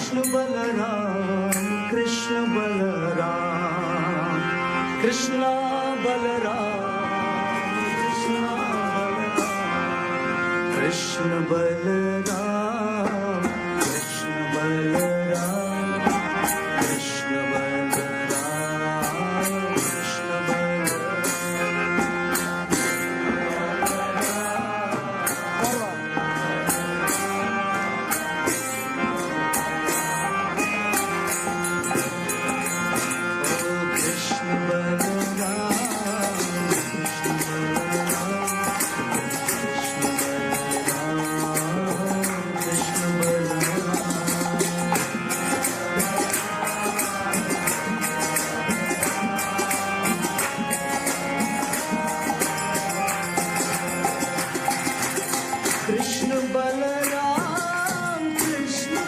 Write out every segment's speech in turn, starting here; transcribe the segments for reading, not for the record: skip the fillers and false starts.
कृष्ण बलराम कृष्ण बलराम कृष्ण बलराम कृष्ण बलराम कृष्ण बलराम कृष्ण बलराम कृष्ण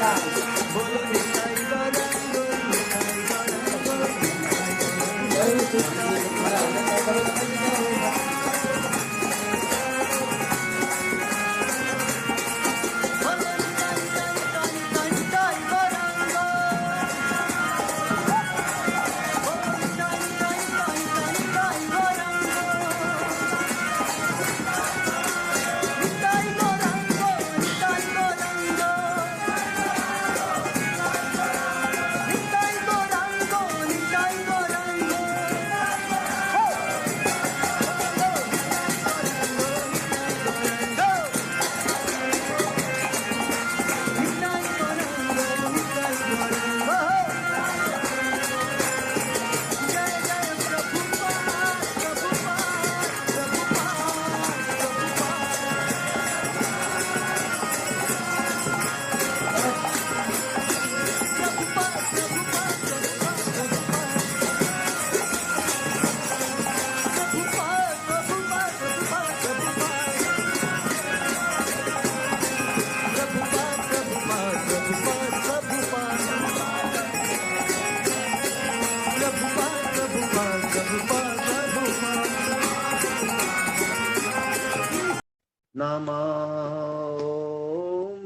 बोलो निताई गौरंग निताई गौरंग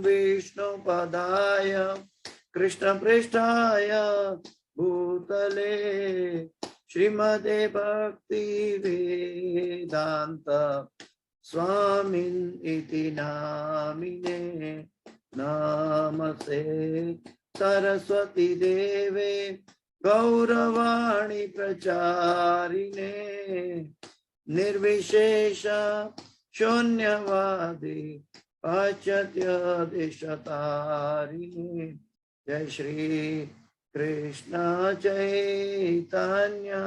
विष्णुपदाय कृष्णप्रेष्ठाय भूतले श्रीमते भक्ति वेदांत स्वामिन् इति नामिने नमस्ते सरस्वती देवे गौरवाणी प्रचारिणे निर्विशेष शून्यवादी पाश्चात्य देशतारिणे जय श्री कृष्ण चैतन्य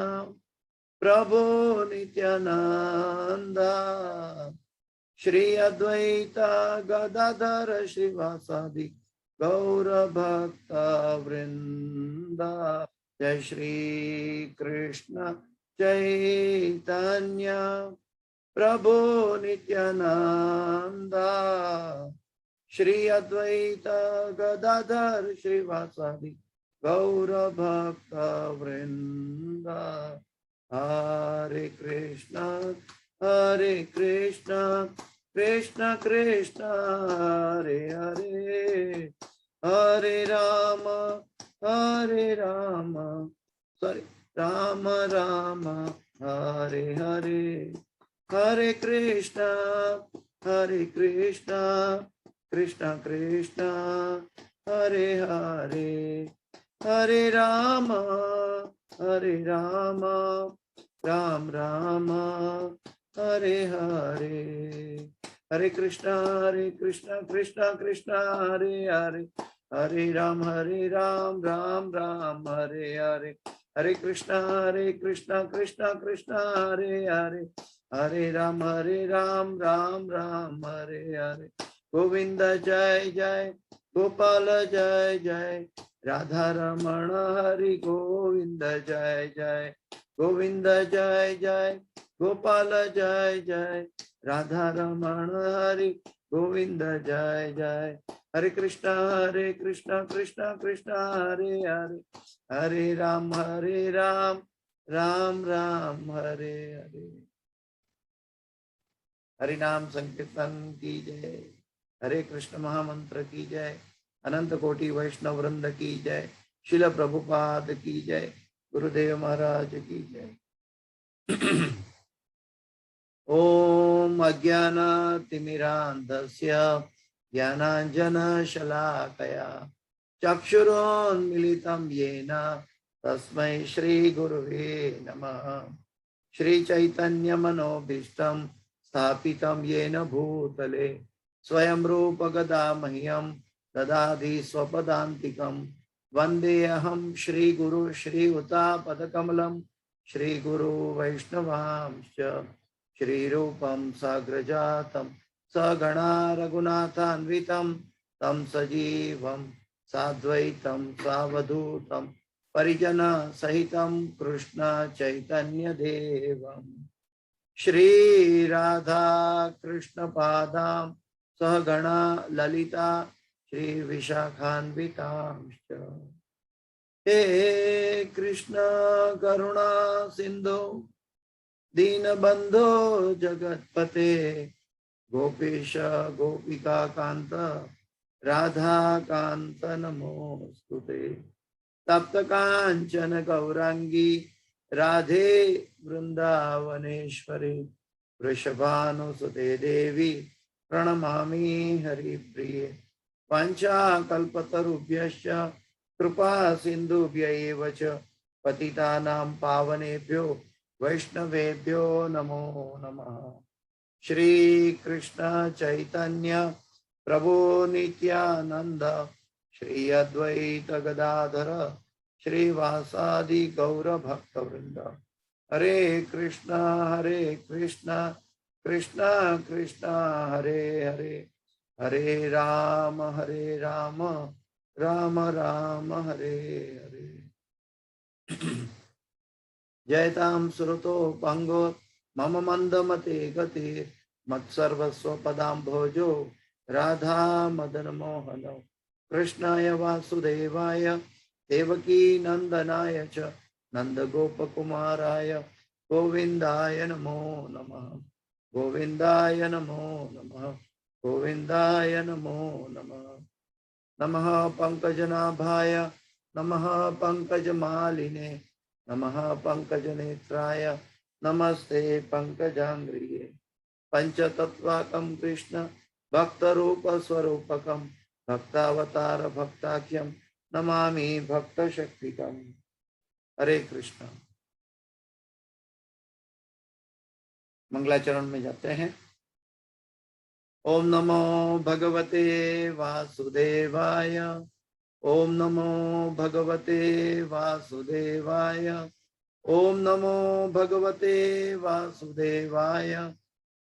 प्रभु नित्यानंद श्री अद्वैत गदाधर श्रीवासादि गौर भक्त वृंद जय श्री कृष्ण चैतन्य प्रभु नित्यानंद श्री अद्वैत गदाधर श्रीवासादि गौर भक्त वृंद हरे कृष्ण कृष्ण कृष्ण हरे हरे हरे राम सॉरी राम राम हरे हरे हरे कृष्ण कृष्ण कृष्ण हरे हरे हरे राम राम राम हरे हरे हरे कृष्ण कृष्ण कृष्ण हरे हरे हरे राम राम राम हरे हरे हरे कृष्ण कृष्ण कृष्ण हरे हरे हरे राम राम राम हरे हरे गोविंद जय जय गोपाल जय जय राधा रमण हरि गोविंद जय जय गोविंद जय जय गोपाल जय जय राधा रमण हरि गोविंद जय जय हरे कृष्ण कृष्ण कृष्ण हरे हरे हरे राम राम राम हरे हरे हरि नाम संकीर्तन की जय हरे कृष्ण महामंत्र की जय अनंत कोटि वैष्णव वृंद की जय शिल प्रभुपाद की जय गुरुदेव महाराज की जय ओम अज्ञानतिमिरान्धस्य ज्ञानाञ्जनशलाकया चक्षुरोन्मिलितं येन तस्मै श्रीगुरुवे नमः श्रीचैतन्यमनोभीष्टं स्थापितं येन भूतले स्वयं रूप गदा मह्यं ददाति स्वपदान्तिकं वन्देऽहं श्रीगुरु श्रीयुतापदकमलं श्रीगुरु वैष्णवांश्च श्रीरूपं साग्रजातं सगणा रघुनाथान्वितं तं सजीवं साद्वैतं सावधूतं परिजन सहितं कृष्ण चैतन्य देवं श्री राधा कृष्ण पादां सहगणा ललिता श्री विशाखान्वितांश्च। हे कृष्ण करुणा सिंधु दीनबंधो जगत्पते गोपीश गोपिका कांत राधा कांत नमोस्तुते। तप्त कांचन गौरांगी राधे वृंदावनेश्वरी वृषभानुसुते देवी प्रणमामि हरिप्रिये। वाञ्छाकल्पतरुभ्यश्च कृपा सिन्धुभ्यैव च पतितानां पावनेभ्यो वैष्णवेभ्यो नमो नमः। श्री कृष्ण चैतन्य प्रभु नित्यानंद श्री अद्वैत गदाधर श्रीवासादि गौर भक्तवृंद। हरे कृष्ण कृष्ण कृष्ण हरे हरे, हरे राम राम राम हरे हरे। जयतां सुरतो पंगो मम मंदमते गति मत्सर्वस्व पदाम्भोजो राधा मदन मोहन। कृष्णाय वासुदेवाय देवकी नंदनाय च नंद गोपकुमाराय गोविंदाय नमो नमः, गोविंदाय नमो नमः, गोविंदाय नमो नमः। नमः पंकजनाभाय नमः पंकजमालिने नमः पंकजनेत्राय नमस्ते पंकजांग्रिये। पंचतत्वाकं कृष्ण भक्तरूप स्वरूपकं भक्तावतार भक्ताख्यं नमामि भक्तशक्तिकं। हरे कृष्ण। मंगलाचरण में जाते हैं। ओम नमो भगवते वासुदेवाय, ओम नमो भगवते वासुदेवाय, ओम नमो भगवते वासुदेवाय।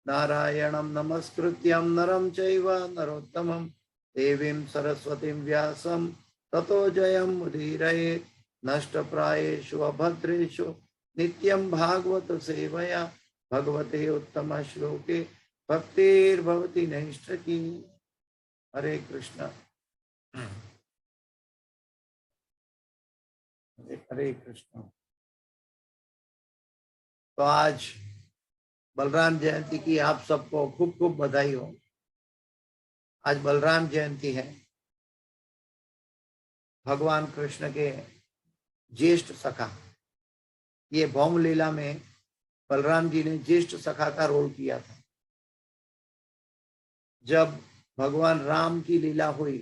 नारायणं नमस्कृत्यं नरं चैव नरोत्तमं देवीं सरस्वतीं व्यासं ततो जयं मुदीरयेत्। नष्टप्रायेषु अभद्रेषु नित्यं भागवत सेवया भगवते उत्तम श्लोके भक्तिर्भवति नैष्ठकी। हरे कृष्ण। हरे कृष्ण। तो आज बलराम जयंती की आप सबको खूब खूब बधाई हो। आज बलराम जयंती है। भगवान कृष्ण के ज्येष्ठ सखा। ये भौम लीला में बलराम जी ने ज्येष्ठ सखा का रोल किया था। जब भगवान राम की लीला हुई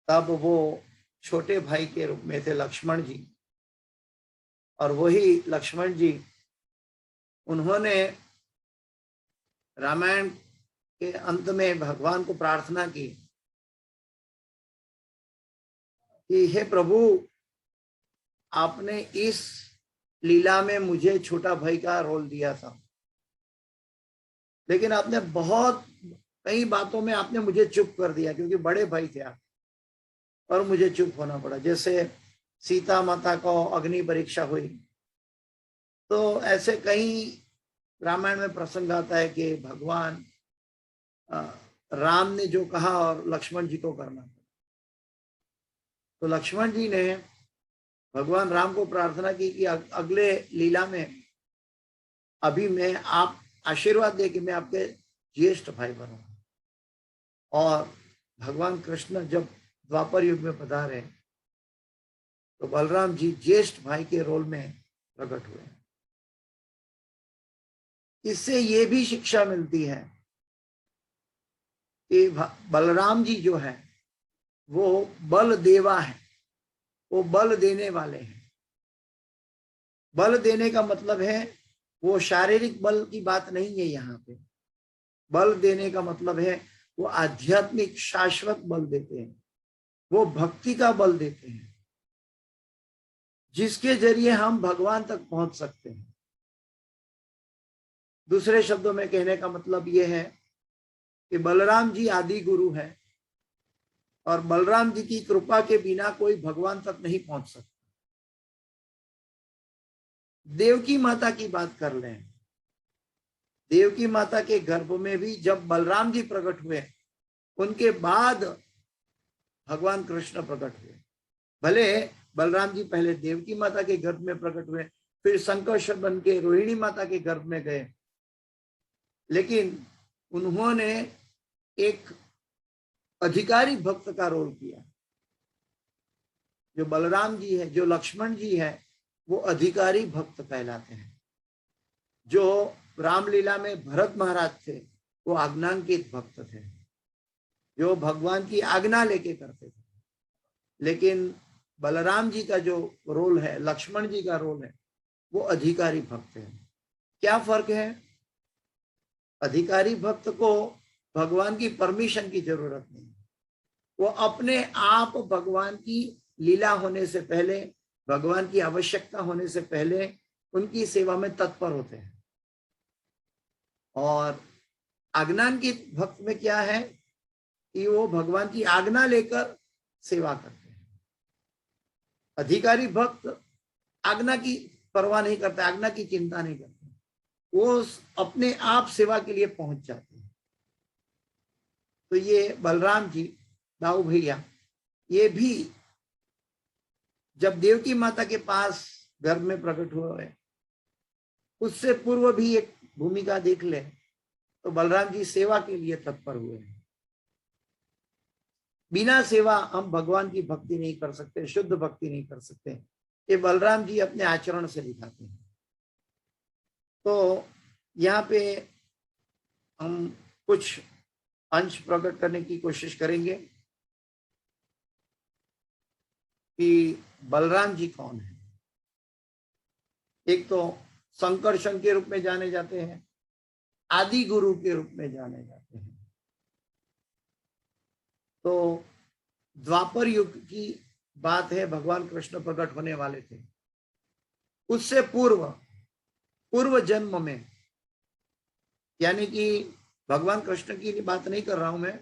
तब वो छोटे भाई के रूप में थे लक्ष्मण जी, और वही लक्ष्मण जी उन्होंने रामायण के अंत में भगवान को प्रार्थना की कि हे प्रभु, आपने इस लीला में मुझे छोटा भाई का रोल दिया था, लेकिन आपने बहुत कई बातों में आपने मुझे चुप कर दिया क्योंकि बड़े भाई थे आप, और मुझे चुप होना पड़ा। जैसे सीता माता को अग्नि परीक्षा हुई, तो ऐसे कई रामायण में प्रसंग आता है कि भगवान राम ने जो कहा और लक्ष्मण जी को करना था। तो लक्ष्मण जी ने भगवान राम को प्रार्थना की कि अगले लीला में अभी मैं आप आशीर्वाद दे कि मैं आपके ज्येष्ठ भाई बनूं। और भगवान कृष्ण जब द्वापर युग में पधारे तो बलराम जी ज्येष्ठ भाई के रोल में प्रकट हुए। इससे ये भी शिक्षा मिलती है कि बलराम जी जो है वो बल देवा है, वो बल देने वाले हैं। बल देने का मतलब है वो शारीरिक बल की बात नहीं है। यहाँ पे बल देने का मतलब है वो आध्यात्मिक शाश्वत बल देते हैं, वो भक्ति का बल देते हैं जिसके जरिए हम भगवान तक पहुंच सकते हैं। दूसरे शब्दों में कहने का मतलब यह है कि बलराम जी आदि गुरु है और बलराम जी की कृपा के बिना कोई भगवान तक नहीं पहुंच सकता। देवकी माता की बात कर लें। देवकी माता के गर्भ में भी जब बलराम जी प्रकट हुए उनके बाद भगवान कृष्ण प्रकट हुए। भले बलराम जी पहले देवकी माता के गर्भ में प्रकट हुए, फिर संकर्षण बन के रोहिणी माता के गर्भ में गए, लेकिन उन्होंने एक अधिकारी भक्त का रोल किया। जो बलराम जी है, जो लक्ष्मण जी है, वो अधिकारी भक्त कहलाते हैं। जो रामलीला में भरत महाराज थे, वो आज्ञांकित भक्त थे, जो भगवान की आज्ञा लेके करते थे। लेकिन बलराम जी का जो रोल है, लक्ष्मण जी का रोल है, वो अधिकारी भक्त है। क्या फर्क है? अधिकारी भक्त को भगवान की परमिशन की जरूरत नहीं, वो अपने आप भगवान की लीला होने से पहले, भगवान की आवश्यकता होने से पहले उनकी सेवा में तत्पर होते हैं। और आज्ञांकित भक्त में क्या है कि वो भगवान की आज्ञा लेकर सेवा करते हैं। अधिकारी भक्त आज्ञा की परवाह नहीं करते, आज्ञा की चिंता नहीं करते, वो अपने आप सेवा के लिए पहुंच जाते हैं। तो ये बलराम जी, दाऊ भैया, ये भी जब देवकी माता के पास गर्भ में प्रकट हुए, उससे पूर्व भी एक भूमिका देख ले तो बलराम जी सेवा के लिए तत्पर हुए हैं। बिना सेवा हम भगवान की भक्ति नहीं कर सकते, शुद्ध भक्ति नहीं कर सकते, ये बलराम जी अपने आचरण से दिखाते हैं। तो यहाँ पे हम कुछ अंश प्रकट करने की कोशिश करेंगे कि बलराम जी कौन है। एक तो संकर्षण के रूप में जाने जाते हैं, आदि गुरु के रूप में जाने जाते हैं। तो द्वापर युग की बात है, भगवान कृष्ण प्रकट होने वाले थे। उससे पूर्व जन्म में, यानी कि भगवान कृष्ण की बात नहीं कर रहा हूं मैं,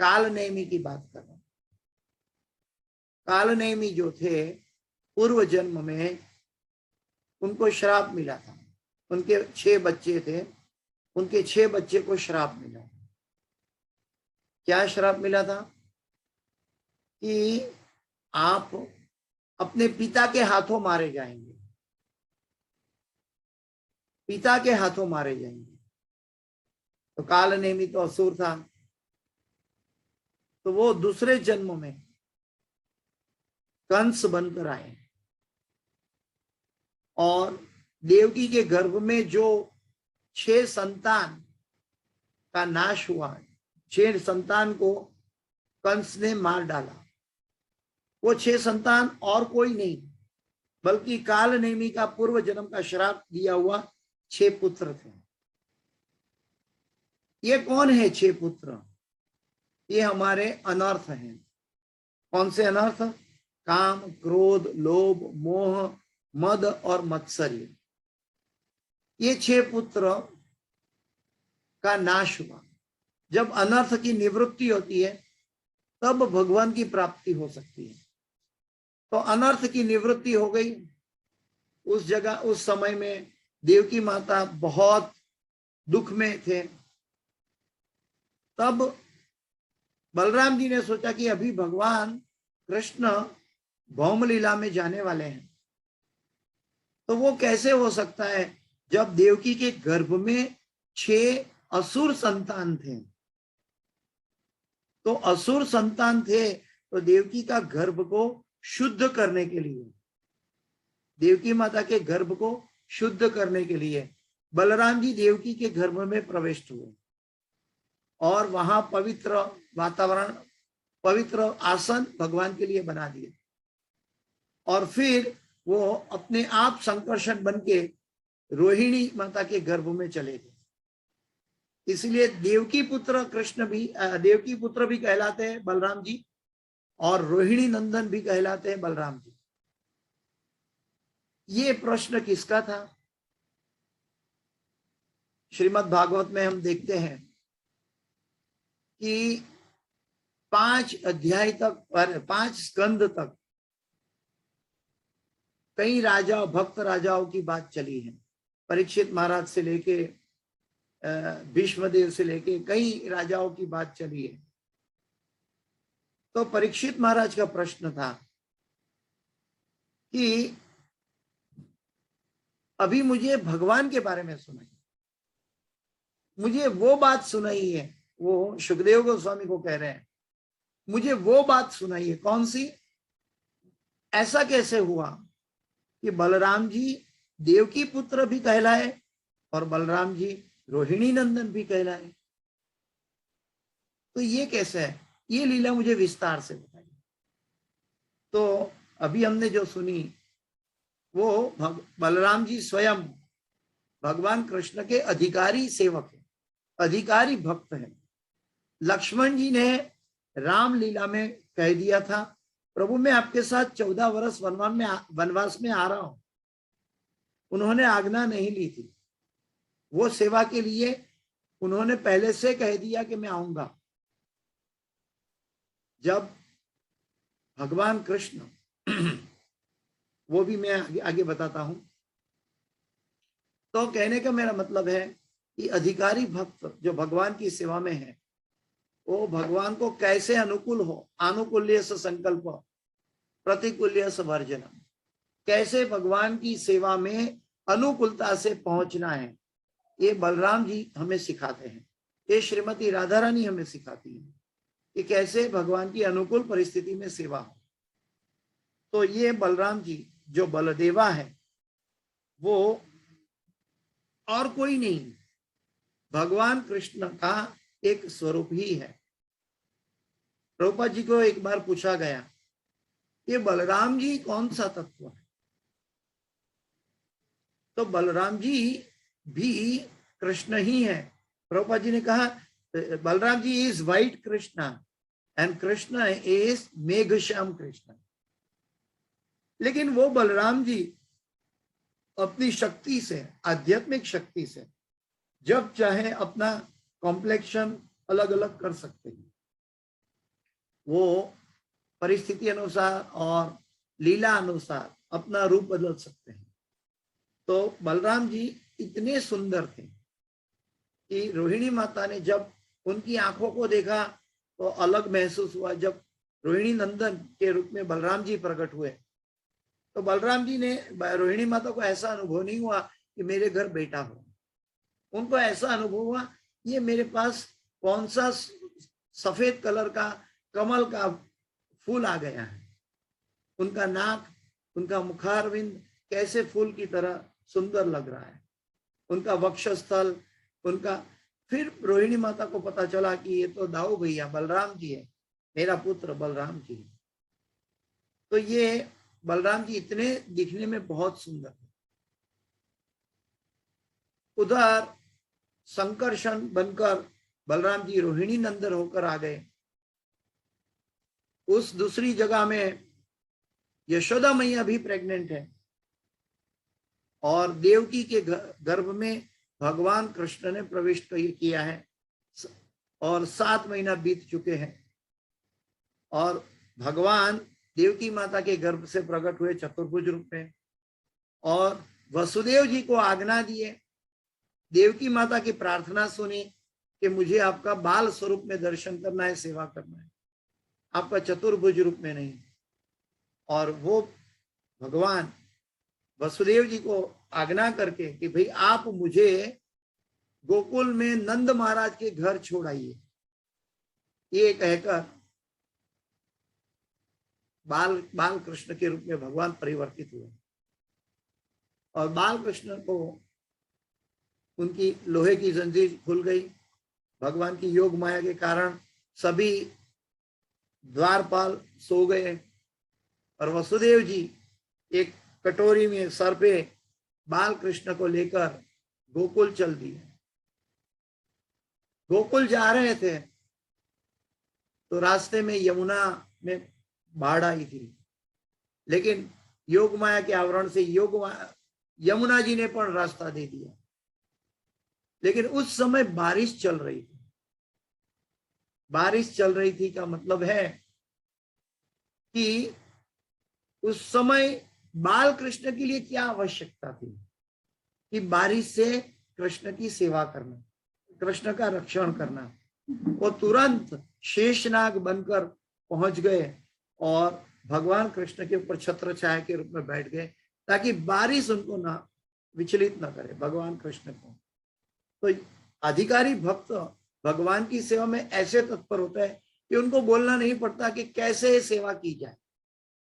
काल नेमी की बात कर रहा हूं। काल नेमी जो थे, पूर्व जन्म में उनको श्राप मिला था। उनके 6 बच्चे थे, उनके 6 बच्चे को श्राप मिला था। क्या श्राप मिला था? कि आप अपने पिता के हाथों मारे जाएंगे, पिता के हाथों मारे जाएंगे। तो काल नेमी तो असुर था, तो वो दूसरे जन्म में कंस बनकर आए और देवकी के गर्भ में जो 6 संतान का नाश हुआ, 6 संतान को कंस ने मार डाला। वो 6 संतान और कोई नहीं, बल्कि काल नेमी का पूर्व जन्म का श्राप दिया हुआ 6 पुत्र थे। ये कौन है 6 पुत्र? ये हमारे अनर्थ हैं। कौन से अनर्थ? काम, क्रोध, लोभ, मोह, मद और मत्सर्य। ये 6 पुत्र का नाश हुआ। जब अनर्थ की निवृत्ति होती है तब भगवान की प्राप्ति हो सकती है। तो अनर्थ की निवृत्ति हो गई। उस जगह, उस समय में देवकी माता बहुत दुख में थे। तब बलराम जी ने सोचा कि अभी भगवान कृष्ण भौम लीला में जाने वाले हैं, तो वो कैसे हो सकता है जब देवकी के गर्भ में 6 असुर संतान थे। तो असुर संतान थे, तो देवकी का गर्भ को शुद्ध करने के लिए, देवकी माता के गर्भ को शुद्ध करने के लिए बलराम जी देवकी के गर्भ में प्रविष्ट हुए और वहां पवित्र वातावरण, पवित्र आसन भगवान के लिए बना दिए। और फिर वो अपने आप संकर्षण बन के रोहिणी माता के गर्भ में चले गए। इसलिए देवकी पुत्र कृष्ण भी, देवकी पुत्र भी कहलाते हैं बलराम जी, और रोहिणी नंदन भी कहलाते हैं बलराम जी। ये प्रश्न किसका था? श्रीमद् भागवत में हम देखते हैं कि 5 अध्याय तक, 5 स्कंद तक कई राजाओं, भक्त राजाओं की बात चली है। परीक्षित महाराज से लेके भीष्मदेव से लेके कई राजाओं की बात चली है। तो परीक्षित महाराज का प्रश्न था कि अभी मुझे भगवान के बारे में सुनाइए, मुझे वो बात सुनाई है। वो सुखदेव गोस्वामी को कह रहे हैं, मुझे वो बात सुनाइए। कौन सी? ऐसा कैसे हुआ कि बलराम जी देवकी पुत्र भी कहलाए और बलराम जी रोहिणी नंदन भी कहलाए? तो ये कैसे है? ये लीला मुझे विस्तार से बताइए। तो अभी हमने जो सुनी वो बलराम जी स्वयं भगवान कृष्ण के अधिकारी सेवक है, अधिकारी भक्त है। लक्ष्मण जी ने राम लीला में कह दिया था, प्रभु मैं आपके साथ 14 वर्ष वनवास में आ रहा हूं। उन्होंने आज्ञा नहीं ली थी, वो सेवा के लिए उन्होंने पहले से कह दिया कि मैं आऊंगा। जब भगवान कृष्ण वो भी मैं आगे बताता हूं। तो कहने का मेरा मतलब है कि अधिकारी भक्त जो भगवान की सेवा में है, वो भगवान को कैसे अनुकूल हो, आनुकूल्य से संकल्प प्रतिकूल्य से वर्जन, कैसे भगवान की सेवा में अनुकूलता से पहुंचना है, ये बलराम जी हमें सिखाते हैं। ये श्रीमती राधा रानी हमें सिखाती है कि कैसे भगवान की अनुकूल परिस्थिति में सेवा हो। तो ये बलराम जी जो बलदेवा है वो और कोई नहीं, भगवान कृष्ण का एक स्वरूप ही है। प्रभुपाद जी को एक बार पूछा गया कि बलराम जी कौन सा तत्व है? तो बलराम जी भी कृष्ण ही है। प्रभुपाद जी ने कहा Balaram ji is white Krishna and Krishna is Meghashyam Krishna. लेकिन वो बलराम जी अपनी शक्ति से, आध्यात्मिक शक्ति से जब चाहे अपना कॉम्प्लेक्शन अलग अलग कर सकते हैं। वो परिस्थिति अनुसार और लीला अनुसार अपना रूप बदल सकते हैं। तो बलराम जी इतने सुंदर थे कि रोहिणी माता ने जब उनकी आंखों को देखा तो अलग महसूस हुआ। जब रोहिणी नंदन के रूप में बलराम जी प्रकट हुए तो बलराम जी ने, रोहिणी माता को ऐसा अनुभव नहीं हुआ कि मेरे घर बेटा हो। उनको ऐसा अनुभव हुआ ये मेरे पास कौन सा सफेद कलर का कमल का फूल आ गया है। उनका नाक, उनका मुखारविंद कैसे फूल की तरह सुंदर लग रहा है, उनका वक्षस्थल, उनका। फिर रोहिणी माता को पता चला कि ये तो दाऊ भैया बलराम जी है, मेरा पुत्र बलराम जी है। तो ये बलराम जी इतने दिखने में बहुत सुंदर है। उधर संकर्षण बनकर बलराम जी रोहिणी नंदन होकर आ गए। उस दूसरी जगह में यशोदा मैया भी प्रेग्नेंट है और देवकी के गर्भ में भगवान कृष्ण ने प्रवेश किया है और 7 महीना बीत चुके हैं। और भगवान देवकी माता के गर्भ से प्रकट हुए चतुर्भुज रूप में और वसुदेव जी को आज्ञा दिए। देवकी माता की प्रार्थना सुनी कि मुझे आपका बाल स्वरूप में दर्शन करना है, सेवा करना है, आपका चतुर्भुज रूप में नहीं। और वो भगवान वसुदेव जी को आज्ञा करके कि भाई आप मुझे गोकुल में नंद महाराज के घर छोड़ाइए, ये कहकर बाल कृष्ण के रूप में भगवान परिवर्तित हुए। और बाल कृष्ण को उनकी लोहे की जंजीर खुल गई। भगवान की योग माया के कारण सभी द्वारपाल सो गए और वसुदेव जी एक कटोरी में सर पे बाल कृष्ण को लेकर गोकुल चल दिए। गोकुल जा रहे थे तो रास्ते में यमुना में बाढ़ आई थी, लेकिन योग माया के आवरण से यमुना जी ने पण रास्ता दे दिया। लेकिन उस समय बारिश चल रही थी। बारिश चल रही थी का मतलब है कि उस समय बाल कृष्ण के लिए क्या आवश्यकता थी कि बारिश से कृष्ण की सेवा करना। कृष्ण का रक्षण करना। वो तुरंत शेषनाग बनकर पहुंच गए और भगवान कृष्ण के ऊपर छत्र छाया के रूप में बैठ गए, ताकि बारिश उनको ना विचलित ना करे, भगवान कृष्ण को। तो अधिकारी भक्त भगवान की सेवा में ऐसे तत्पर होता है कि उनको बोलना नहीं पड़ता कि कैसे सेवा की जाए,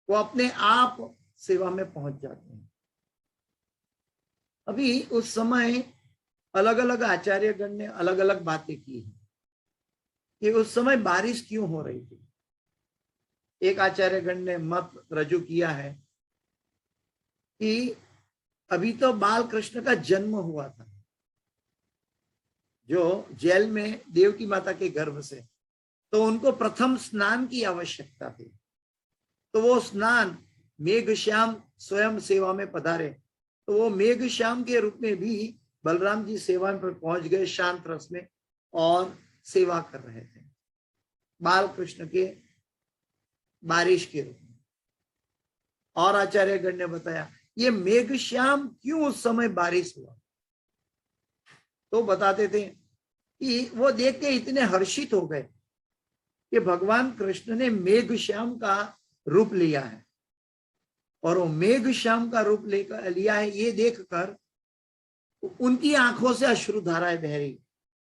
वो अपने आप सेवा में पहुंच जाते हैं। अभी उस समय अलग अलग आचार्यगण ने अलग अलग बातें की है कि उस समय बारिश क्यों हो रही थी। एक आचार्यगण ने मत रजू किया है कि अभी तो बाल कृष्ण का जन्म हुआ था, जो जेल में देवकी माता के गर्भ से, तो उनको प्रथम स्नान की आवश्यकता थी। तो वो स्नान मेघश्याम स्वयं सेवा में पधारे, तो वो मेघश्याम के रूप में भी बलराम जी सेवा पर पहुंच गए शांत रस में और सेवा कर रहे थे बाल कृष्ण के बारिश के रूप में। और आचार्यगण ने बताया ये मेघश्याम क्यों उस समय बारिश हुआ, तो बताते थे कि वो देख के इतने हर्षित हो गए कि भगवान कृष्ण ने मेघश्याम का रूप लिया है, और वो मेघश्याम का रूप लेकर लिया है ये देखकर उनकी आंखों से अश्रुधाराएं बह रही।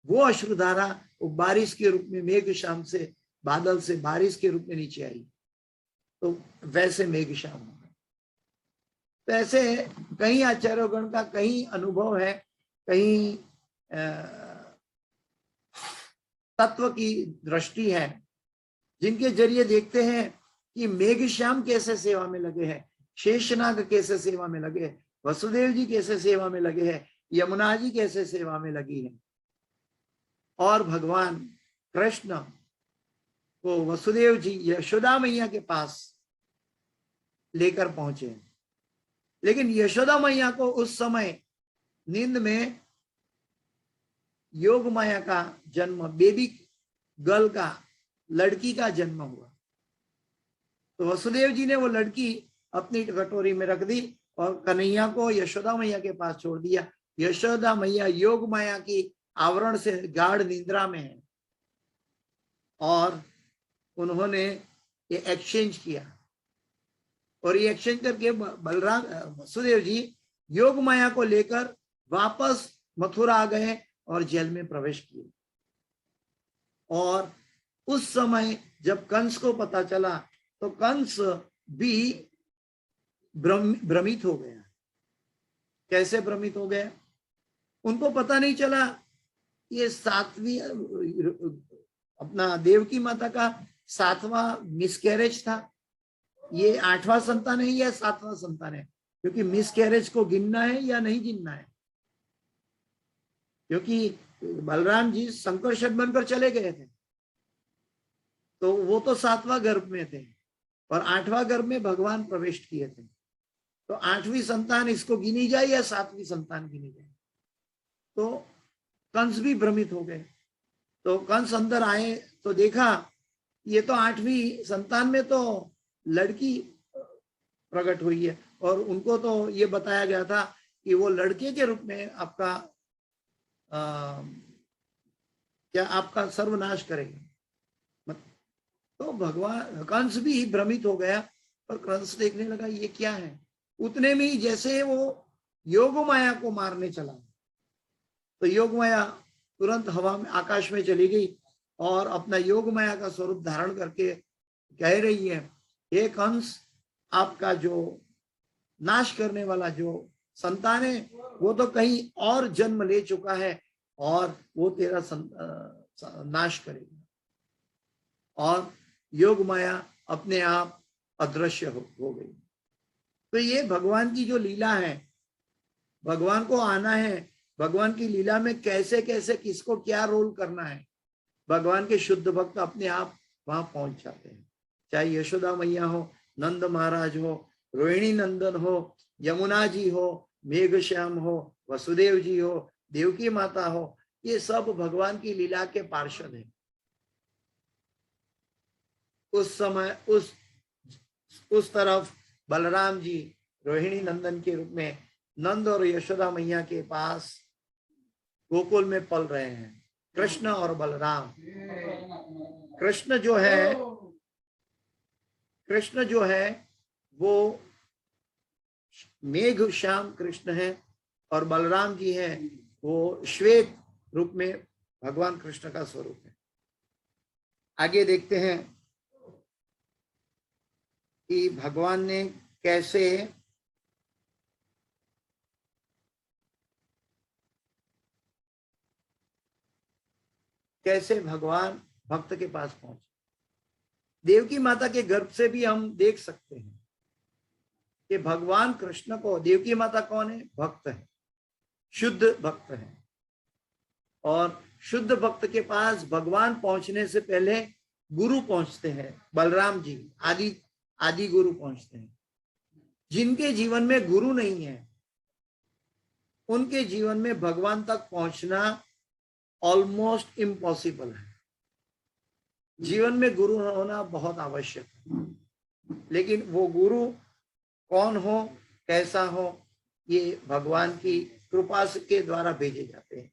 वो अश्रुधारा वो बारिश के रूप में मेघश्याम से, बादल से बारिश के रूप में नीचे आई, तो वैसे मेघश्याम हो गए। तो ऐसे कई आचार्यगण का कई अनुभव है, कई तत्व की दृष्टि है, जिनके जरिए देखते हैं कि मेघश्याम कैसे सेवा में लगे हैं, शेषनाग कैसे सेवा में लगे हैं, वसुदेव जी कैसे सेवा में लगे हैं, यमुना जी कैसे सेवा में लगी है। और भगवान कृष्ण को वसुदेव जी यशोदा मैया के पास लेकर पहुंचे, लेकिन यशोदा मैया को उस समय नींद में योग माया का जन्म, बेबी गर्ल का, लड़की का जन्म हुआ। तो वसुदेव जी ने वो लड़की अपनी कटोरी में रख दी और कन्हैया को यशोदा मैया के पास छोड़ दिया। यशोदा मैया योग माया की आवरण से गाढ़ निद्रा में है और उन्होंने ये एक्सचेंज किया, और ये एक्सचेंज करके बलराम वसुदेव जी योग माया को लेकर वापस मथुरा आ गए और जेल में प्रवेश किए। और उस समय जब कंस को पता चला तो कंस भी भ्रमित हो गया। कैसे भ्रमित हो गया? उनको पता नहीं चला ये सातवीं अपना देवकी माता का 7वां मिसकैरेज था, ये 8वां संतान है या 7वां संतान है, क्योंकि मिसकैरेज को गिनना है या नहीं गिनना है, क्योंकि बलराम जी संकर्षक बनकर चले गए थे, तो वो तो 7वां गर्भ में थे और 8वां गर्भ में भगवान प्रवेश किए थे। तो 8वीं संतान इसको गिनी जाए या 7वीं संतान गिनी जाए? तो कंस भी भ्रमित हो गए। तो कंस अंदर आए तो देखा ये तो 8वीं संतान में तो लड़की प्रकट हुई है, और उनको तो ये बताया गया था कि वो लड़के के रूप में आपका क्या आपका सर्वनाश करेगा। तो भगवान कंस भी भ्रमित हो गया, और कंस देखने लगा ये क्या है। उतने में ही जैसे वो योग माया को मारने चला, तो योग माया तुरंत हवा में आकाश में चली गई और अपना योग माया का स्वरूप धारण करके कह रही है, हे कंस, आपका जो नाश करने वाला जो संतान है वो तो कहीं और जन्म ले चुका है और वो तेरा नाश करेगा। और योग माया अपने आप अदृश्य हो गई। तो ये भगवान की जो लीला है, भगवान को आना है, भगवान की लीला में कैसे कैसे किसको क्या रोल करना है, भगवान के शुद्ध भक्त अपने आप वहां पहुंच जाते हैं। चाहे यशोदा मैया हो, नंद महाराज हो, रोहिणी नंदन हो, यमुना जी हो, मेघश्याम हो, वसुदेव जी हो, देवकी माता हो, ये सब भगवान की लीला के पार्षद हैं। उस समय उस तरफ बलराम जी रोहिणी नंदन के रूप में नंद और यशोदा मैया के पास गोकुल में पल रहे हैं, कृष्ण और बलराम। कृष्ण जो है वो मेघ श्याम कृष्ण है, और बलराम जी हैं वो श्वेत रूप में भगवान कृष्ण का स्वरूप है। आगे देखते हैं कि भगवान ने कैसे भगवान भक्त के पास पहुंचे। देवकी माता के गर्भ से भी हम देख सकते हैं कि भगवान कृष्ण को, देवकी माता कौन है? भक्त है, शुद्ध भक्त है। और शुद्ध भक्त के पास भगवान पहुंचने से पहले गुरु पहुंचते हैं, बलराम जी आदि गुरु पहुंचते हैं। जिनके जीवन में गुरु नहीं है उनके जीवन में भगवान तक पहुंचना ऑलमोस्ट इम्पॉसिबल है। जीवन में गुरु होना बहुत आवश्यक है, लेकिन वो गुरु कौन हो, कैसा हो, ये भगवान की कृपा के द्वारा भेजे जाते हैं।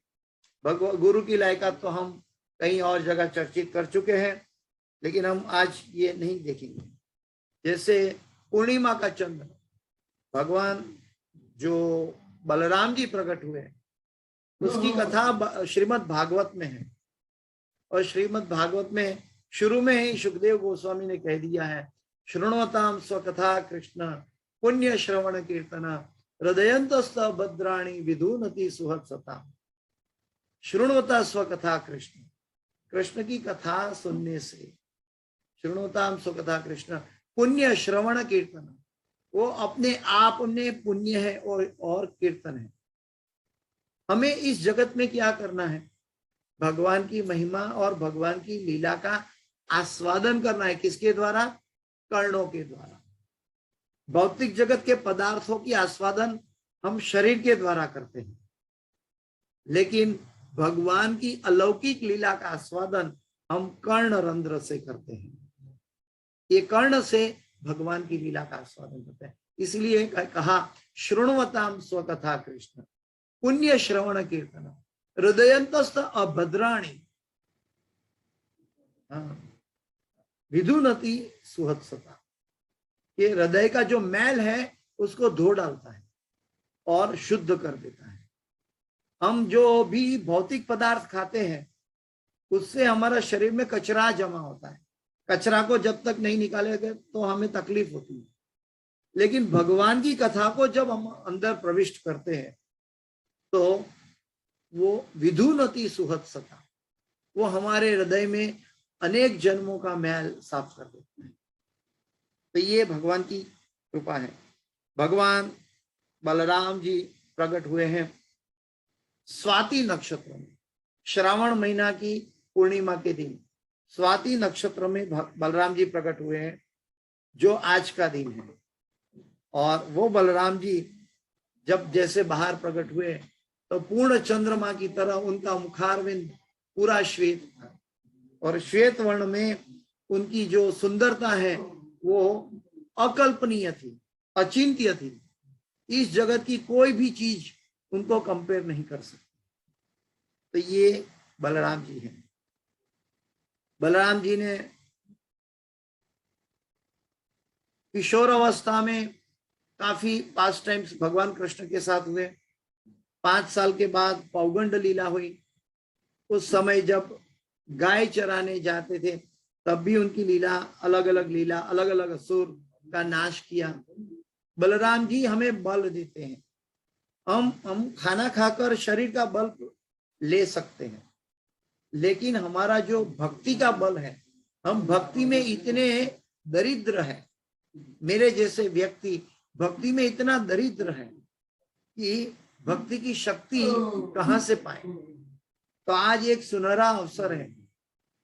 गुरु की लायकात तो हम कहीं और जगह चर्चित कर चुके हैं, लेकिन हम आज ये नहीं देखेंगे। जैसे पूर्णिमा का चंद्र, भगवान जो बलराम जी प्रकट हुए उसकी कथा श्रीमद् भागवत में है, और श्रीमद् भागवत में शुरू में ही सुखदेव गोस्वामी ने कह दिया है, शृण्वताम स्वकथा कृष्ण पुण्य श्रवण कीर्तन हृदयंतस्थ भद्राणी विधुनति सुहृत्सता। शृण्वता स्वकथा कृष्ण, कृष्ण की कथा सुनने से, शृण्वताम स्वकथा कृष्ण पुण्य श्रवण कीर्तन, वो अपने आप में पुण्य है और कीर्तन है। हमें इस जगत में क्या करना है? भगवान की महिमा और भगवान की लीला का आस्वादन करना है। किसके द्वारा? कर्णों के द्वारा। भौतिक जगत के पदार्थों की आस्वादन हम शरीर के द्वारा करते हैं, लेकिन भगवान की अलौकिक लीला का आस्वादन हम कर्ण रंध्र से करते हैं। ये कर्ण से भगवान की लीला का आस्वादन करते हैं। इसलिए कहा शृण्वताम स्वकथा कृष्ण पुण्य श्रवण कीर्तन हृदयंतस्थ अभद्राणी विधुनति सुहृत्सता। ये हृदय का जो मैल है उसको धो डालता है और शुद्ध कर देता है। हम जो भी भौतिक पदार्थ खाते हैं उससे हमारा शरीर में कचरा जमा होता है। कचरा को जब तक नहीं निकालेंगे तो हमें तकलीफ होती है, लेकिन भगवान की कथा को जब हम अंदर प्रविष्ट करते हैं तो वो विधुनति सुहृत्सता, वो हमारे हृदय में अनेक जन्मों का मैल साफ कर देता है। तो ये भगवान की कृपा है। भगवान बलराम जी प्रकट हुए हैं स्वाति नक्षत्र में, श्रावण महीना की पूर्णिमा के दिन स्वाति नक्षत्र में बलराम जी प्रकट हुए हैं, जो आज का दिन है। और वो बलराम जी जब जैसे बाहर प्रकट हुए तो पूर्ण चंद्रमा की तरह उनका मुखारविंद पूरा श्वेत था, और श्वेत वर्ण में उनकी जो सुंदरता है वो अकल्पनीय थी, अचिंत्य थी। इस जगत की कोई भी चीज उनको कंपेयर नहीं कर सकती। तो ये बलराम जी हैं। बलराम जी ने किशोर अवस्था में काफी पास टाइम्स भगवान कृष्ण के साथ हुए। 5 साल के बाद पौगंड लीला हुई। उस समय जब गाय चराने जाते थे तब भी उनकी लीला, अलग अलग असुर का नाश किया। बलराम जी हमें बल देते हैं। हम खाना खाकर शरीर का बल ले सकते हैं, लेकिन हमारा जो भक्ति का बल है, हम भक्ति में इतने दरिद्र हैं। मेरे जैसे व्यक्ति भक्ति में इतना दरिद्र है कि भक्ति की शक्ति कहां से पाए। तो आज एक सुनहरा अवसर है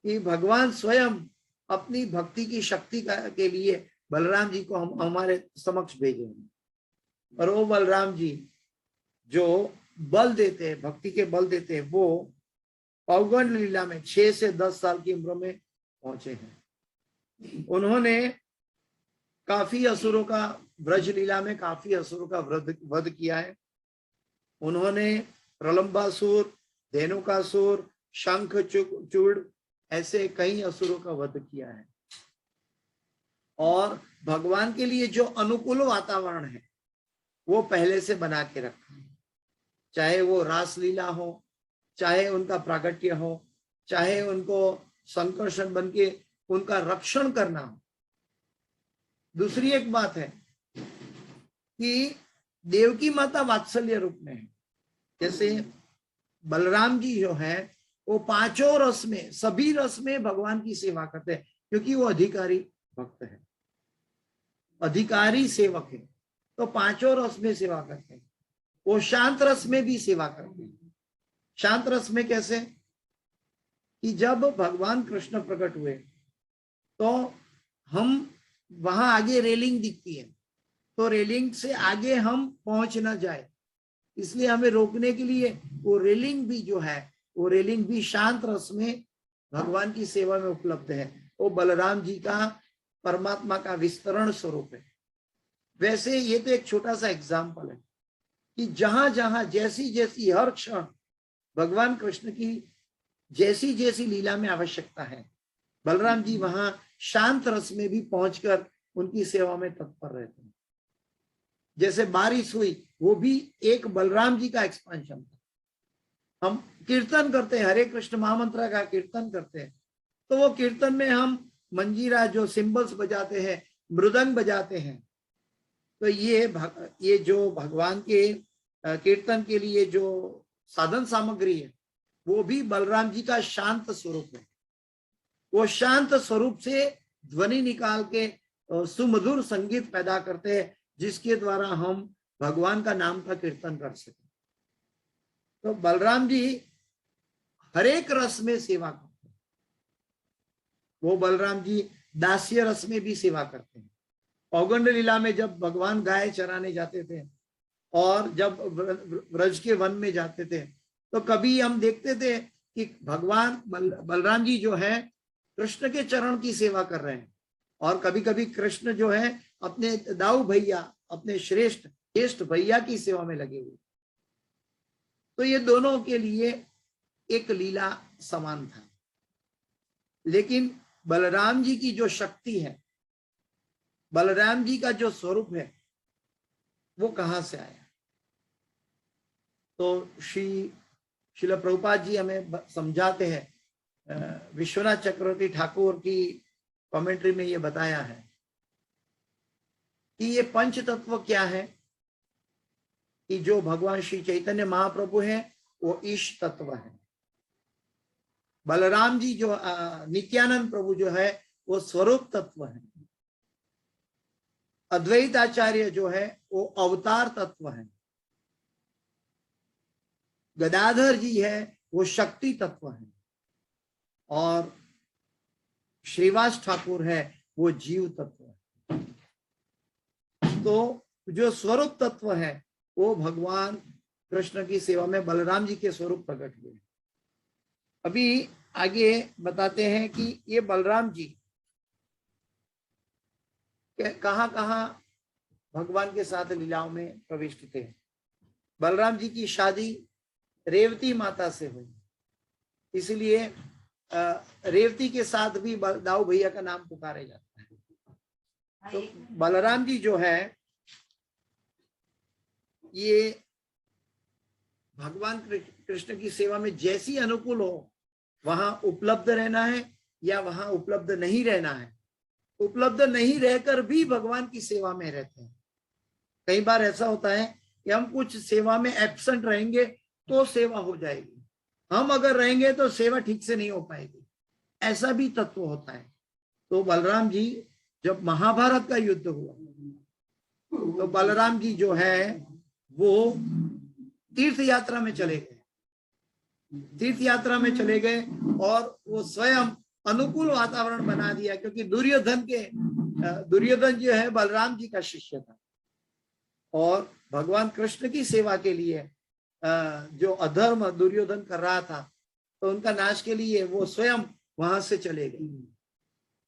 कि भगवान स्वयं अपनी भक्ति की शक्ति के लिए बलराम जी को हम हमारे समक्ष भेजे। और वो बलराम जी जो बल देते हैं, भक्ति के बल देते हैं, वो पौगंड लीला में 6 से 10 साल की उम्र में पहुंचे हैं। उन्होंने काफी असुरों का, ब्रज लीला में काफी असुरों का वध किया है। उन्होंने प्रलंबासुर, धेनुकासुर, शंख चूड़ ऐसे कई असुरों का वध किया है। और भगवान के लिए जो अनुकूल वातावरण है वो पहले से बना के रखा है, चाहे वो रासलीला हो, चाहे उनका प्राकट्य हो, चाहे उनको संकर्षण बन के उनका रक्षण करना हो। दूसरी एक बात है कि देवकी माता वात्सल्य रूप में है। जैसे बलराम जी जो है वो पांचों रस में, सभी रस में भगवान की सेवा करते हैं, क्योंकि वो अधिकारी भक्त है, अधिकारी सेवक है, तो पांचों रस में सेवा करते हैं। वो शांत रस में भी सेवा करते हैं। शांत रस में कैसे कि जब भगवान कृष्ण प्रकट हुए तो हम वहां आगे रेलिंग दिखती है, तो रेलिंग से आगे हम पहुंच ना जाए, इसलिए हमें रोकने के लिए वो रेलिंग भी जो है, वो रेलिंग भी शांत रस में भगवान की सेवा में उपलब्ध है। वो बलराम जी का परमात्मा का विस्तरण स्वरूप है। वैसे ये तो एक छोटा सा एग्जाम्पल है कि जहां जहां जैसी जैसी हर क्षण भगवान कृष्ण की जैसी जैसी लीला में आवश्यकता है, बलराम जी वहां शांत रस में भी पहुंचकर उनकी सेवा में तत्पर रहते हैं। जैसे बारिश हुई, वो भी एक बलराम जी का एक्सपेंशन था। हम कीर्तन करते हैं, हरे कृष्ण महामंत्र का कीर्तन करते हैं, तो वो कीर्तन में हम मंजीरा जो सिंबल्स बजाते हैं, मृदंग बजाते हैं, तो ये जो भगवान के कीर्तन के लिए जो साधन सामग्री है वो भी बलराम जी का शांत स्वरूप है। वो शांत स्वरूप से ध्वनि निकाल के सुमधुर संगीत पैदा करते हैं, जिसके द्वारा हम भगवान का नाम का कीर्तन कर सके। तो बलराम जी हर एक रस में सेवा करते हैं। वो बलराम जी दास्य रस में भी सेवा करते हैं। औगंड लीला में जब भगवान गाय चराने जाते थे और जब व्रज के वन में जाते थे, तो कभी हम देखते थे कि भगवान बलराम जी जो है कृष्ण के चरण की सेवा कर रहे हैं, और कभी कभी कृष्ण जो है अपने दाऊ भैया, अपने श्रेष्ठ भैया की सेवा में लगे हुए। तो ये दोनों के लिए एक लीला समान था। लेकिन बलराम जी की जो शक्ति है, बलराम जी का जो स्वरूप है, वो कहां से आया? तो श्रील प्रभुपाद जी हमें समझाते हैं, विश्वनाथ चक्रवर्ती ठाकुर की कमेंट्री में ये बताया है कि ये पंच तत्व क्या है, कि जो भगवान श्री चैतन्य महाप्रभु है वो ईश तत्व है, बलराम जी जो नित्यानंद प्रभु जो है वो स्वरूप तत्व है, अद्वैत आचार्य जो है वो अवतार तत्व है, गदाधर जी है वो शक्ति तत्व है, और श्रीवास ठाकुर है वो जीव तत्व है। तो जो स्वरूप तत्व है वो भगवान कृष्ण की सेवा में बलराम जी के स्वरूप प्रकट हुए। अभी आगे बताते हैं कि ये बलराम जी कहां कहां भगवान के साथ लीलाओं में प्रविष्ट थे। बलराम जी की शादी रेवती माता से हुई, इसलिए रेवती के साथ भी दाऊ भैया का नाम पुकारे जाता है। तो बलराम जी जो है ये भगवान कृष्ण की सेवा में जैसी अनुकूल हो वहां उपलब्ध रहना है या वहां उपलब्ध नहीं रहना है। उपलब्ध नहीं रहकर भी भगवान की सेवा में रहते हैं। कई बार ऐसा होता है कि हम कुछ सेवा में एब्सेंट रहेंगे तो सेवा हो जाएगी, हम अगर रहेंगे तो सेवा ठीक से नहीं हो पाएगी, ऐसा भी तत्व होता है। तो बलराम जी जब महाभारत का युद्ध हुआ तो बलराम जी जो है वो तीर्थ यात्रा में चले गए, तीर्थ यात्रा में चले गए और वो स्वयं अनुकूल वातावरण बना दिया, क्योंकि दुर्योधन जो है बलराम जी का शिष्य था, और भगवान कृष्ण की सेवा के लिए जो अधर्म दुर्योधन कर रहा था तो उनका नाश के लिए वो स्वयं वहां से चले गए।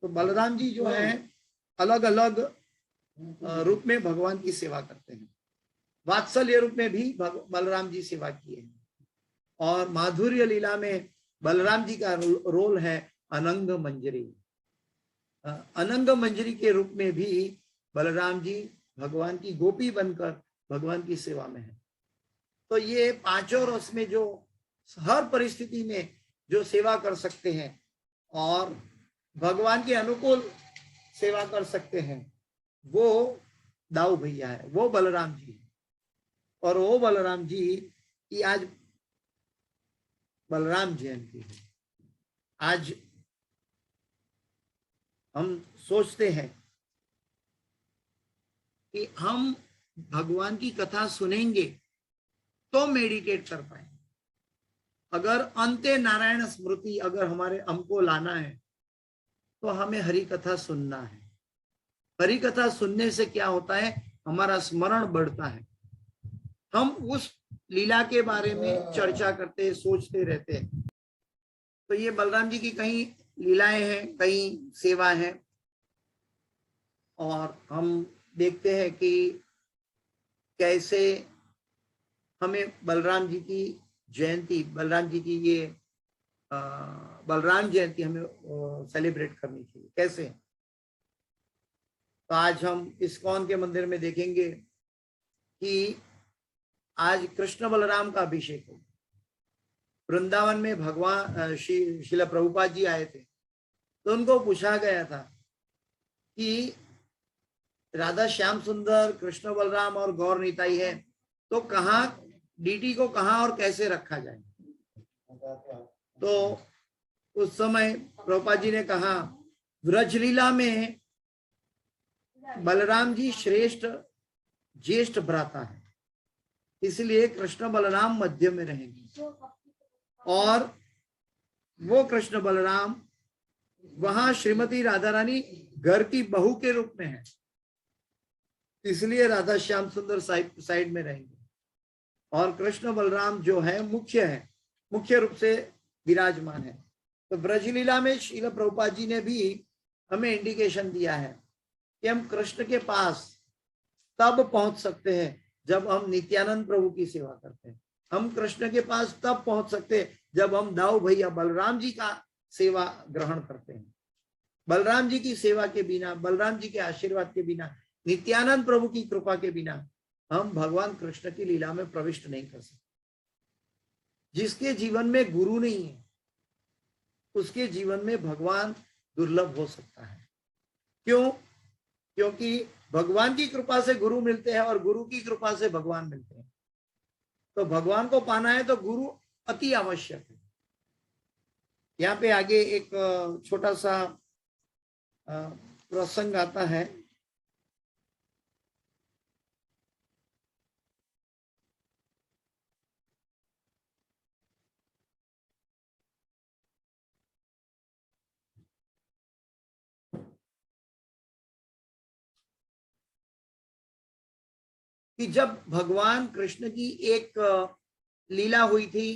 तो बलराम जी जो है अलग अलग रूप में भगवान की सेवा करते हैं। वात्सल्य रूप में भी बलराम जी सेवा किए हैं, और माधुर्य लीला में बलराम जी का रोल है अनंग मंजरी। अनंग मंजरी के रूप में भी बलराम जी भगवान की गोपी बनकर भगवान की सेवा में है। तो ये पांचों रस में जो हर परिस्थिति में जो सेवा कर सकते हैं और भगवान के अनुकूल सेवा कर सकते हैं, वो दाऊ भैया है, वो बलराम जी है। और वो बलराम जी की आज बलराम जयंती है। आज हम सोचते हैं कि हम भगवान की कथा सुनेंगे तो मेडिटेट कर पाएंगे। अगर अंते नारायण स्मृति अगर हमारे हमको लाना है तो हमें हरि कथा सुनना है। हरि कथा सुनने से क्या होता है, हमारा स्मरण बढ़ता है। हम उस लीला के बारे में चर्चा करते सोचते रहते हैं। तो ये बलराम जी की कई लीलाएं हैं, कई सेवा है। और हम देखते हैं कि कैसे हमें बलराम जी की जयंती, बलराम जी की ये बलराम जयंती हमें सेलिब्रेट करनी चाहिए। कैसे? तो आज हम इस्कॉन के मंदिर में देखेंगे कि आज कृष्ण बलराम का अभिषेक हो। वृंदावन में भगवान श्रील प्रभुपाद जी आए थे, तो उनको पूछा गया था कि राधा श्याम सुंदर, कृष्ण बलराम और गौर निताई है, तो कहाँ डीटी को कहाँ और कैसे रखा जाए? तो उस समय प्रभुपाद जी ने कहा, व्रजलीला में बलराम जी श्रेष्ठ ज्येष्ठ भ्राता है, इसलिए कृष्ण बलराम मध्य में रहेंगे। और वो कृष्ण बलराम वहां श्रीमती राधा रानी घर की बहू के रूप में है, इसलिए राधा श्याम सुंदर साइड में रहेंगे। और कृष्ण बलराम जो है मुख्य रूप से विराजमान है। तो ब्रजलीला में श्रील प्रभुपाद जी ने भी हमें इंडिकेशन दिया है कि हम कृष्ण के पास तब पहुंच सकते हैं जब हम नित्यानंद प्रभु की सेवा करते हैं। हम कृष्ण के पास तब पहुंच सकते हैं जब हम दाऊ भैया बलराम जी का सेवा ग्रहण करते हैं। बलराम जी की सेवा के बिना, बलराम जी के आशीर्वाद के बिना, नित्यानंद प्रभु की कृपा के बिना हम भगवान कृष्ण की लीला में प्रविष्ट नहीं कर सकते। जिसके जीवन में गुरु नहीं है, उसके जीवन में भगवान दुर्लभ हो सकता है। क्यों? क्योंकि भगवान की कृपा से गुरु मिलते हैं और गुरु की कृपा से भगवान मिलते हैं। तो भगवान को पाना है तो गुरु अति आवश्यक है। यहाँ पे आगे एक छोटा सा प्रसंग आता है। कि जब भगवान कृष्ण की एक लीला हुई थी,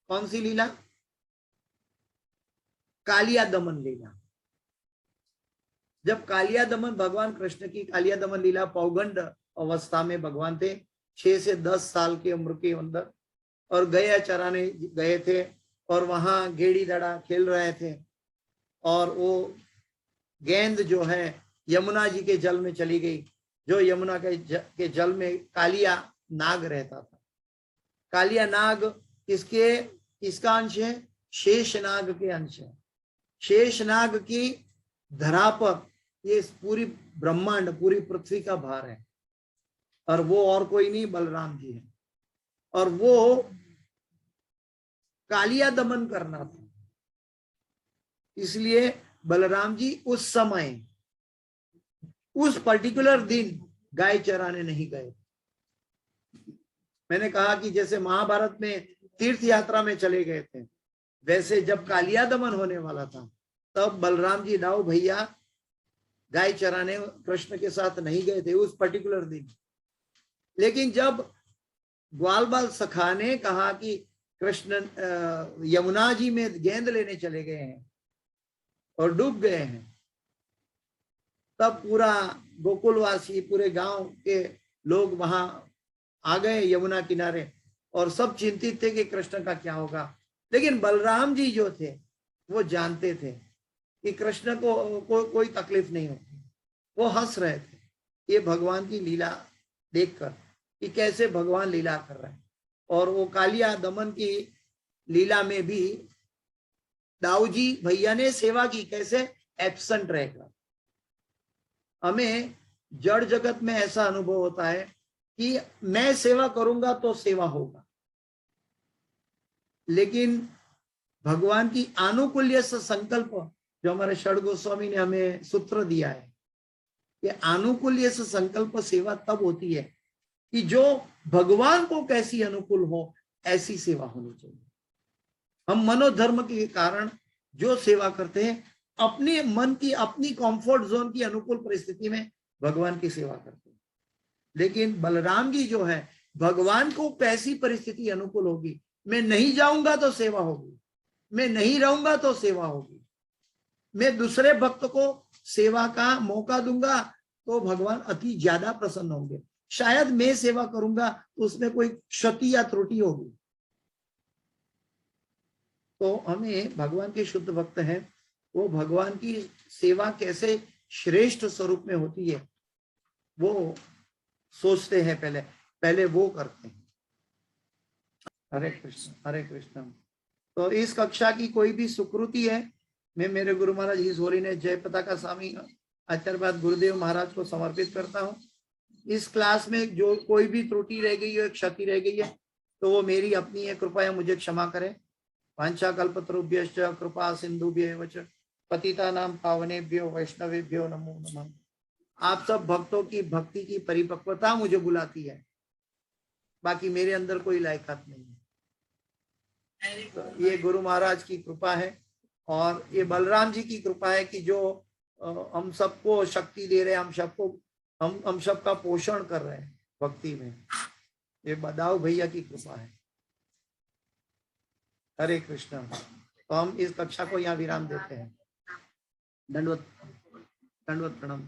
कौन सी लीला? कालिया दमन लीला। जब कालिया दमन, भगवान कृष्ण की कालिया दमन लीला, पौगंड अवस्था में भगवान थे, 6 से 10 साल की उम्र के अंदर, और गया चराने गए थे और वहां गेड़ी दड़ा खेल रहे थे। और वो गेंद जो है यमुना जी के जल में चली गई, जो यमुना के जल में कालिया नाग रहता था। कालिया नाग किसका अंश है? शेषनाग के अंश है। शेषनाग की धरा पर ये पूरी ब्रह्मांड, पूरी पृथ्वी का भार है, और वो और कोई नहीं, बलराम जी है। और वो कालिया दमन करना था, इसलिए बलराम जी उस समय, उस पर्टिकुलर दिन गाय चराने नहीं गए। मैंने कहा कि जैसे महाभारत में तीर्थ यात्रा में चले गए थे, वैसे जब कालिया दमन होने वाला था तब बलराम जी दाऊ भैया गाय चराने कृष्ण के साथ नहीं गए थे उस पर्टिकुलर दिन। लेकिन जब ग्वाल बाल सखा ने कहा कि कृष्ण यमुना जी में गेंद लेने चले गए हैं और डूब गए हैं, तब पूरा गोकुलवासी, पूरे गांव के लोग वहां आ गए यमुना किनारे, और सब चिंतित थे कि कृष्ण का क्या होगा। लेकिन बलराम जी जो थे वो जानते थे कि कृष्ण को कोई तकलीफ नहीं होती। वो हंस रहे थे ये भगवान की लीला देखकर कि कैसे भगवान लीला कर रहे हैं। और वो कालिया दमन की लीला में भी दाऊ जी भैया ने सेवा की, कैसे एब्सेंट रहेगा। हमें जड़ जगत में ऐसा अनुभव होता है कि मैं सेवा करूंगा तो सेवा होगा, लेकिन भगवान की आनुकूल्य से संकल्प, जो हमारे षड गोस्वामी ने हमें सूत्र दिया है, ये आनुकूल्य से संकल्प सेवा तब होती है कि जो भगवान को कैसी अनुकूल हो ऐसी सेवा होनी चाहिए। हम मनोधर्म के कारण जो सेवा करते हैं, अपने मन की, अपनी कंफर्ट जोन की अनुकूल परिस्थिति में भगवान की सेवा करते हैं। लेकिन बलराम जी जो है, भगवान को कैसी परिस्थिति अनुकूल होगी, मैं नहीं जाऊंगा तो सेवा होगी, मैं नहीं रहूंगा तो सेवा होगी, मैं दूसरे भक्त को सेवा का मौका दूंगा तो भगवान अति ज्यादा प्रसन्न होंगे। शायद मैं सेवा करूंगा तो उसमें कोई क्षति या त्रुटि होगी। तो हमें भगवान के शुद्ध भक्त हैं, वो भगवान की सेवा कैसे श्रेष्ठ स्वरूप में होती है वो सोचते हैं, पहले वो करते हैं। हरे कृष्ण हरे कृष्ण। तो इस कक्षा की कोई भी सुकृति है, मैं मेरे गुरु महाराज ही सोरी ने जय पताका स्वामी आचार्यवाद गुरुदेव महाराज को समर्पित करता हूँ। इस क्लास में जो कोई भी त्रुटि रह गई है, क्षति रह गई है, तो वो मेरी अपनी है, कृपया मुझे क्षमा करें। वांछा कल्पतरुभ्यश्च कृपा सिंधुभ्येव च पतितानां पावनेभ्यो वैष्णवेभ्यो नमो नमः। आप सब भक्तों की भक्ति की परिपक्वता मुझे बुलाती है, बाकी मेरे अंदर कोई लायकात नहीं है। तो ये गुरु महाराज की कृपा है और ये बलराम जी की कृपा है कि जो हम सबको शक्ति दे रहे हैं, हम सबका पोषण कर रहे हैं भक्ति में। ये बदाऊ भैया की कृपा है। हरे कृष्ण। तो हम इस कक्षा को यहाँ विराम देते हैं। दंडवत प्रणाम।